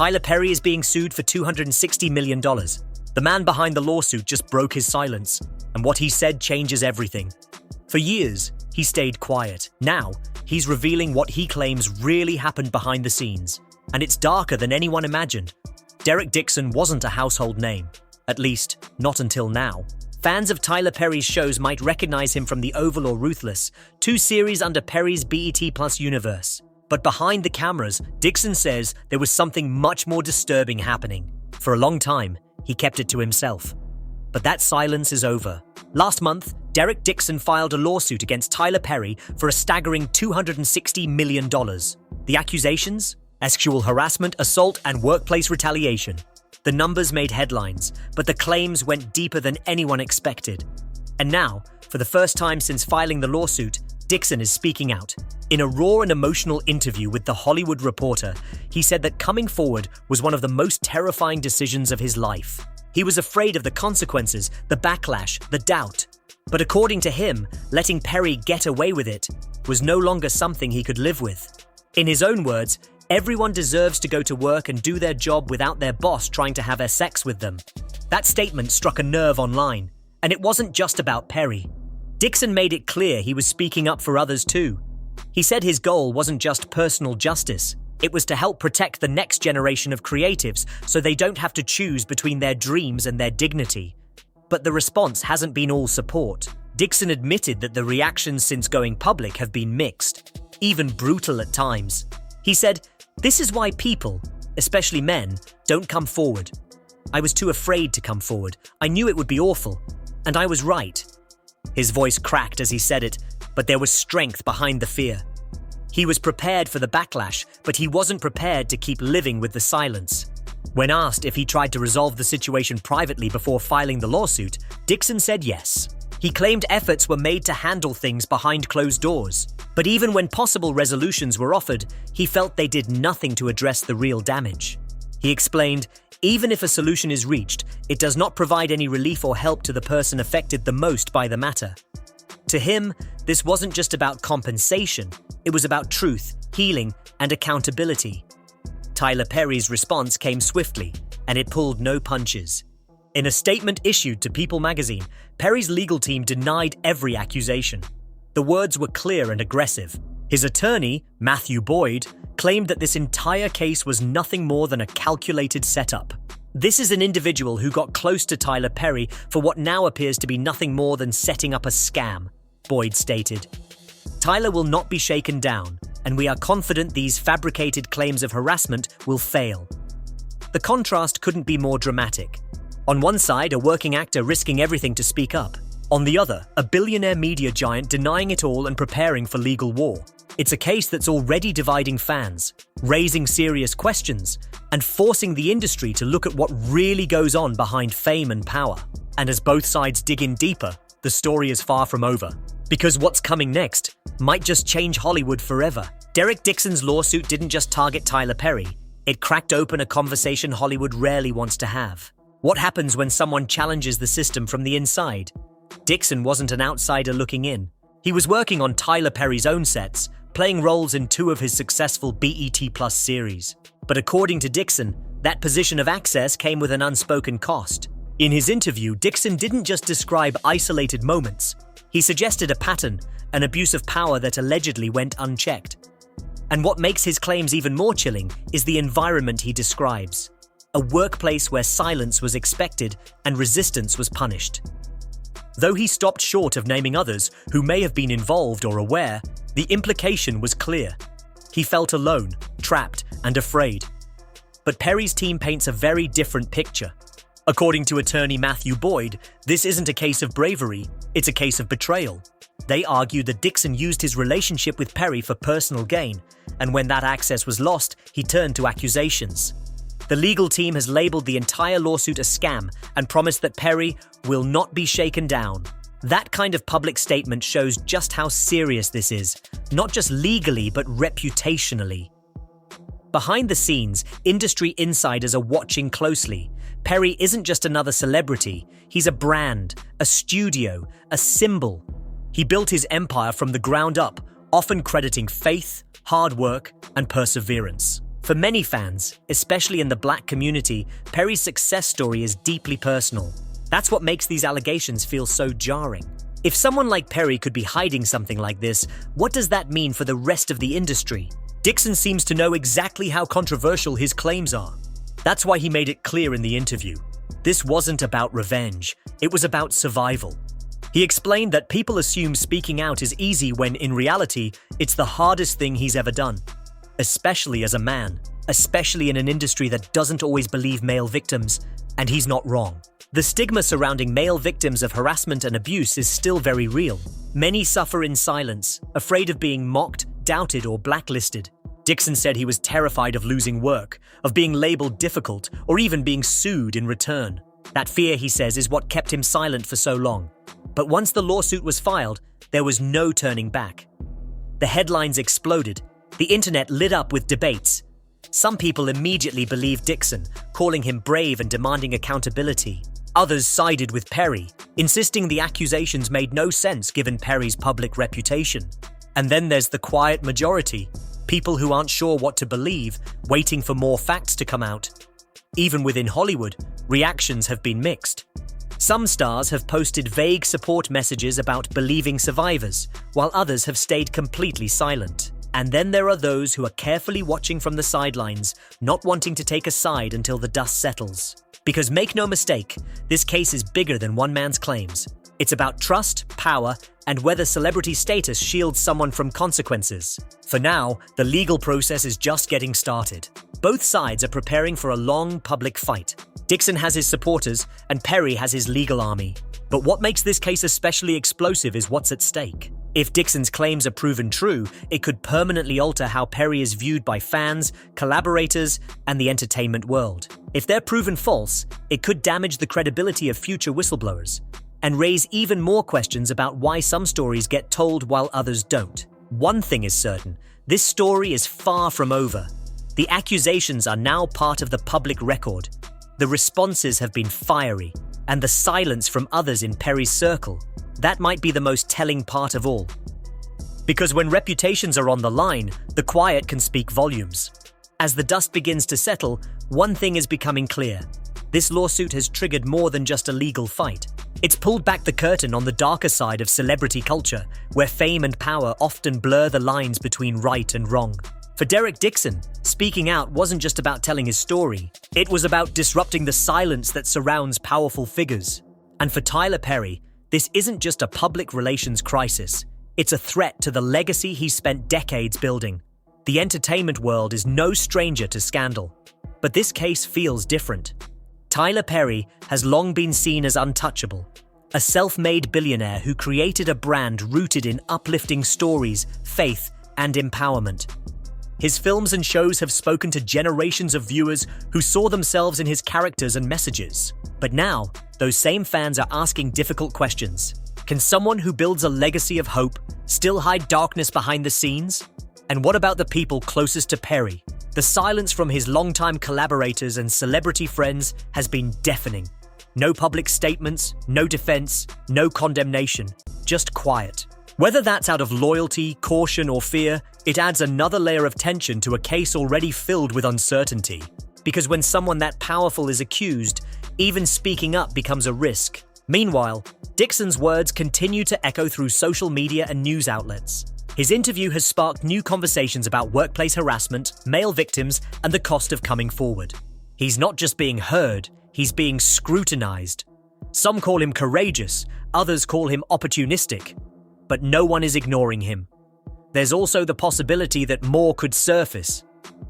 Tyler Perry is being sued for $260 million. The man behind the lawsuit just broke his silence, and what he said changes everything. For years, he stayed quiet. Now, he's revealing what he claims really happened behind the scenes, and it's darker than anyone imagined. Derek Dixon wasn't a household name, at least not until now. Fans of Tyler Perry's shows might recognize him from The Oval or Ruthless, two series under Perry's BET Plus universe. But behind the cameras, Dixon says there was something much more disturbing happening. For a long time, he kept it to himself. But that silence is over. Last month, Derek Dixon filed a lawsuit against Tyler Perry for a staggering $260 million. The accusations? Sexual harassment, assault, and workplace retaliation. The numbers made headlines, but the claims went deeper than anyone expected. And now, for the first time since filing the lawsuit, Dixon is speaking out. In a raw and emotional interview with The Hollywood Reporter, he said that coming forward was one of the most terrifying decisions of his life. He was afraid of the consequences, the backlash, the doubt. But according to him, letting Perry get away with it was no longer something he could live with. In his own words, everyone deserves to go to work and do their job without their boss trying to have sex with them. That statement struck a nerve online, and it wasn't just about Perry. Dixon made it clear he was speaking up for others too. He said his goal wasn't just personal justice, it was to help protect the next generation of creatives so they don't have to choose between their dreams and their dignity. But the response hasn't been all support. Dixon admitted that the reactions since going public have been mixed, even brutal at times. He said, "This is why people, especially men, don't come forward. I was too afraid to come forward. I knew it would be awful, and I was right." His voice cracked as he said it, but there was strength behind the fear. He was prepared for the backlash, but he wasn't prepared to keep living with the silence. When asked if he tried to resolve the situation privately before filing the lawsuit, Dixon said yes. He claimed efforts were made to handle things behind closed doors. But even when possible resolutions were offered, he felt they did nothing to address the real damage. He explained, even if a solution is reached, it does not provide any relief or help to the person affected the most by the matter. To him, this wasn't just about compensation, it was about truth, healing, and accountability. Tyler Perry's response came swiftly, and it pulled no punches. In a statement issued to People magazine, Perry's legal team denied every accusation. The words were clear and aggressive. His attorney, Matthew Boyd, claimed that this entire case was nothing more than a calculated setup. This is an individual who got close to Tyler Perry for what now appears to be nothing more than setting up a scam, Boyd stated. Tyler will not be shaken down, and we are confident these fabricated claims of harassment will fail. The contrast couldn't be more dramatic. On one side, a working actor risking everything to speak up. On the other, a billionaire media giant denying it all and preparing for legal war. It's a case that's already dividing fans, raising serious questions, and forcing the industry to look at what really goes on behind fame and power. And as both sides dig in deeper, the story is far from over. Because what's coming next might just change Hollywood forever. Derek Dixon's lawsuit didn't just target Tyler Perry, it cracked open a conversation Hollywood rarely wants to have. What happens when someone challenges the system from the inside? Dixon wasn't an outsider looking in. He was working on Tyler Perry's own sets, playing roles in two of his successful BET Plus series. But according to Dixon, that position of access came with an unspoken cost. In his interview, Dixon didn't just describe isolated moments. He suggested a pattern, an abuse of power that allegedly went unchecked. And what makes his claims even more chilling is the environment he describes. A workplace where silence was expected and resistance was punished. Though he stopped short of naming others who may have been involved or aware, the implication was clear. He felt alone, trapped, and afraid. But Perry's team paints a very different picture. According to attorney Matthew Boyd, this isn't a case of bravery, it's a case of betrayal. They argue that Dixon used his relationship with Perry for personal gain, and when that access was lost, he turned to accusations. The legal team has labeled the entire lawsuit a scam and promised that Perry will not be shaken down. That kind of public statement shows just how serious this is, not just legally but reputationally. Behind the scenes, industry insiders are watching closely. Perry isn't just another celebrity, he's a brand, a studio, a symbol. He built his empire from the ground up, often crediting faith, hard work, and perseverance. For many fans, especially in the black community, Perry's success story is deeply personal. That's what makes these allegations feel so jarring. If someone like Perry could be hiding something like this, what does that mean for the rest of the industry? Dixon seems to know exactly how controversial his claims are. That's why he made it clear in the interview. This wasn't about revenge, it was about survival. He explained that people assume speaking out is easy when, in reality, it's the hardest thing he's ever done. Especially as a man, especially in an industry that doesn't always believe male victims, and he's not wrong. The stigma surrounding male victims of harassment and abuse is still very real. Many suffer in silence, afraid of being mocked, doubted, or blacklisted. Dixon said he was terrified of losing work, of being labeled difficult, or even being sued in return. That fear, he says, is what kept him silent for so long. But once the lawsuit was filed, there was no turning back. The headlines exploded. The internet lit up with debates. Some people immediately believed Dixon, calling him brave and demanding accountability. Others sided with Perry, insisting the accusations made no sense given Perry's public reputation. And then there's the quiet majority, people who aren't sure what to believe, waiting for more facts to come out. Even within Hollywood, reactions have been mixed. Some stars have posted vague support messages about believing survivors, while others have stayed completely silent. And then there are those who are carefully watching from the sidelines, not wanting to take a side until the dust settles. Because make no mistake, this case is bigger than one man's claims. It's about trust, power, and whether celebrity status shields someone from consequences. For now, the legal process is just getting started. Both sides are preparing for a long public fight. Dixon has his supporters, and Perry has his legal army. But what makes this case especially explosive is what's at stake. If Dixon's claims are proven true, it could permanently alter how Perry is viewed by fans, collaborators, and the entertainment world. If they're proven false, it could damage the credibility of future whistleblowers and raise even more questions about why some stories get told while others don't. One thing is certain, this story is far from over. The accusations are now part of the public record. The responses have been fiery, and the silence from others in Perry's circle, that might be the most telling part of all. Because when reputations are on the line, the quiet can speak volumes. As the dust begins to settle, one thing is becoming clear. This lawsuit has triggered more than just a legal fight. It's pulled back the curtain on the darker side of celebrity culture, where fame and power often blur the lines between right and wrong. For Derek Dixon, speaking out wasn't just about telling his story. It was about disrupting the silence that surrounds powerful figures. And for Tyler Perry, this isn't just a public relations crisis. It's a threat to the legacy he spent decades building. The entertainment world is no stranger to scandal. But this case feels different. Tyler Perry has long been seen as untouchable, a self-made billionaire who created a brand rooted in uplifting stories, faith, and empowerment. His films and shows have spoken to generations of viewers who saw themselves in his characters and messages. But now, those same fans are asking difficult questions. Can someone who builds a legacy of hope still hide darkness behind the scenes? And what about the people closest to Perry? The silence from his longtime collaborators and celebrity friends has been deafening. No public statements, no defense, no condemnation, just quiet. Whether that's out of loyalty, caution, or fear, it adds another layer of tension to a case already filled with uncertainty. Because when someone that powerful is accused, even speaking up becomes a risk. Meanwhile, Dixon's words continue to echo through social media and news outlets. His interview has sparked new conversations about workplace harassment, male victims, and the cost of coming forward. He's not just being heard, he's being scrutinized. Some call him courageous, others call him opportunistic. But no one is ignoring him. There's also the possibility that more could surface.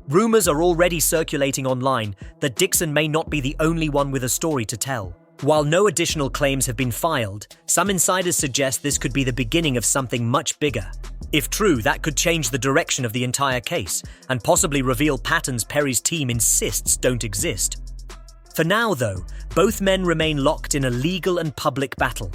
Rumors are already circulating online that Dixon may not be the only one with a story to tell. While no additional claims have been filed, some insiders suggest this could be the beginning of something much bigger. If true, that could change the direction of the entire case and possibly reveal patterns Perry's team insists don't exist. For now, though, both men remain locked in a legal and public battle.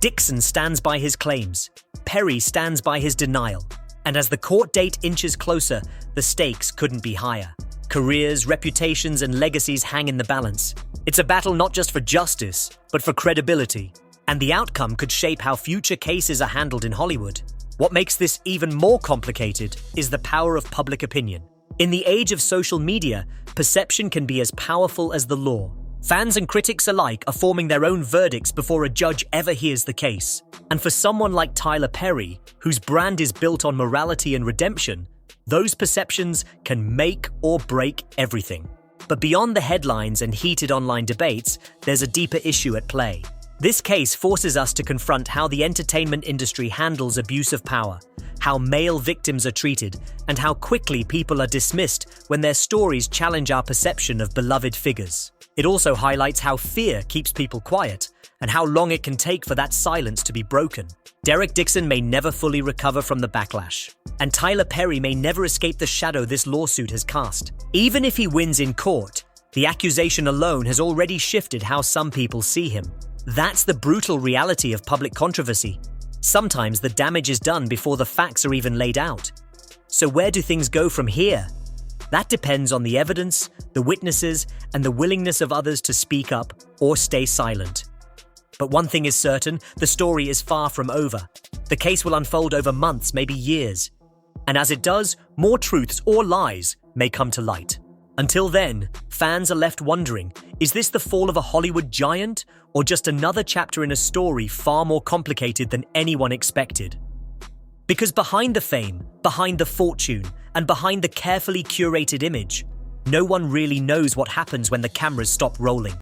Dixon stands by his claims. Perry stands by his denial. And as the court date inches closer, the stakes couldn't be higher. Careers, reputations, and legacies hang in the balance. It's a battle not just for justice, but for credibility. And the outcome could shape how future cases are handled in Hollywood. What makes this even more complicated is the power of public opinion. In the age of social media, perception can be as powerful as the law. Fans and critics alike are forming their own verdicts before a judge ever hears the case. And for someone like Tyler Perry, whose brand is built on morality and redemption, those perceptions can make or break everything. But beyond the headlines and heated online debates, there's a deeper issue at play. This case forces us to confront how the entertainment industry handles abuse of power, how male victims are treated, and how quickly people are dismissed when their stories challenge our perception of beloved figures. It also highlights how fear keeps people quiet, and how long it can take for that silence to be broken. Derek Dixon may never fully recover from the backlash, and Tyler Perry may never escape the shadow this lawsuit has cast. Even if he wins in court, the accusation alone has already shifted how some people see him. That's the brutal reality of public controversy. Sometimes the damage is done before the facts are even laid out. So where do things go from here? That depends on the evidence, the witnesses, and the willingness of others to speak up or stay silent. But one thing is certain, the story is far from over. The case will unfold over months, maybe years. And as it does, more truths or lies may come to light. Until then, fans are left wondering, is this the fall of a Hollywood giant, or just another chapter in a story far more complicated than anyone expected? Because behind the fame, behind the fortune, and behind the carefully curated image, no one really knows what happens when the cameras stop rolling.